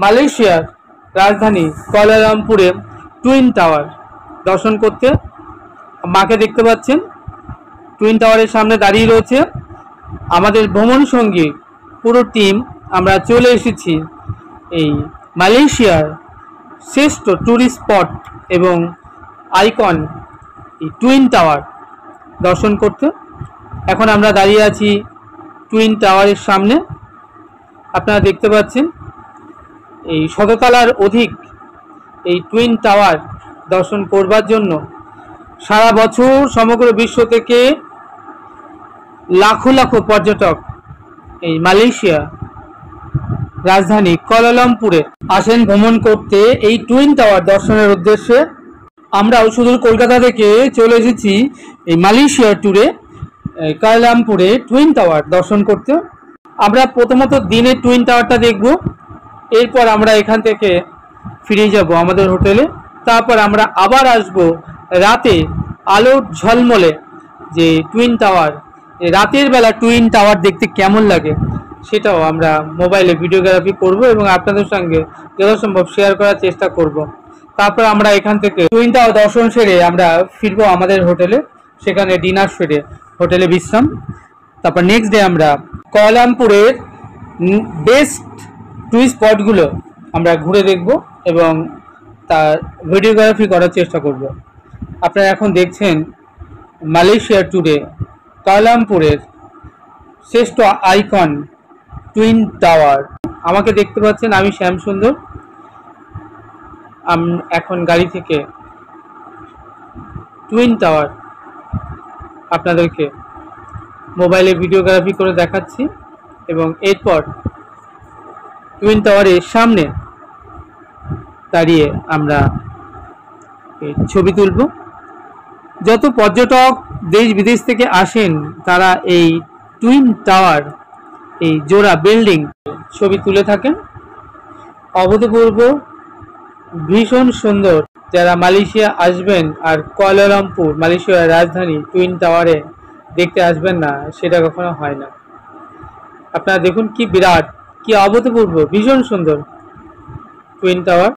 মালয়েশিয়ার রাজধানী কুয়ালালামপুরে twin tower দর্শন করতে। মাকে দেখতে পাচ্ছেন, টুইন টাওয়ারের সামনে দাঁড়িয়ে রয়েছে আমাদের ভ্রমণ সঙ্গী পুরো টিম। আমরা চলে এসেছি এই মালয়েশিয়ার শ্রেষ্ঠ ট্যুরিস্ট স্পট এবং আইকন এই টুইন টাওয়ার দর্শন করতে। এখন আমরা দাঁড়িয়ে আছি টুইন টাওয়ারের সামনে। আপনারা দেখতে পাচ্ছেন এই শততলার অধিক এই টুইন টাওয়ার দর্শন করবার জন্য সারা বছর সমগ্র বিশ্ব থেকে লাখো লাখো পর্যটক এই মালয়েশিয়া রাজধানী কুয়ালালামপুরে আসেন ভ্রমণ করতে এই টুইন টাওয়ার দর্শনের উদ্দেশ্যে। আমরাও সুদূর কলকাতা থেকে চলে এসেছি এই মালয়েশিয়ার ট্যুরে কুয়ালালামপুরে টুইন টাওয়ার দর্শন করতে। আমরা প্রথমত দিনে টুইন টাওয়ারটা দেখব, এরপর আমরা এখান থেকে ফিরে যাব আমাদের হোটেলে। তারপর আমরা আবার আসব রাতে আলোর ঝলমলে যে টুইন টাওয়ার, রাতের বেলা টুইন টাওয়ার দেখতে কেমন লাগে সেটাও আমরা মোবাইলে ভিডিওগ্রাফি করব এবং আপনাদের সঙ্গে যথাসম্ভব শেয়ার করার চেষ্টা করব। তারপর আমরা এখান থেকে টুইন টাওয়ার দর্শন সেরে আমরা ফিরবো আমাদের হোটেলে, সেখানে ডিনার সেরে হোটেলে বিশ্রাম। তারপর নেক্সট ডে আমরা কুয়ালালামপুরের বেস্ট টুরিস্ট স্পটগুলো আমরা ঘুরে দেখব এবং তার ভিডিওগ্রাফি করার চেষ্টা করব। আপনারা এখন দেখছেন মালয়েশিয়ার ট্যুরে কুয়ালালামপুরের শ্রেষ্ঠ আইকন টুইন টাওয়ার। আমাকে দেখতে পাচ্ছেন, আমি শ্যামসুন্দর। এখন গাড়ি থেকে টুইন টাওয়ার আপনাদেরকে মোবাইলে ভিডিওগ্রাফি করে দেখাচ্ছি এবং এরপর টুইন টাওয়ারের সামনে দাঁড়িয়ে আমরা ছবি তুলব। যত পর্যটক দেশ বিদেশ থেকে আসেন তারা এই টুইন টাওয়ার, এই জোড়া বিল্ডিং ছবি তুলে থাকেন। অভূতপূর্ব, ভীষণ সুন্দর। যারা মালয়েশিয়া আসবেন আর কুয়ালালামপুর মালয়েশিয়ার রাজধানী টুইন টাওয়ারে দেখতে আসবেন না, সেটা কখনো হয় না। আপনারা দেখুন কি বিরাট, কি অভূতপূর্ব, ভীষণ সুন্দর টুইন টাওয়ার।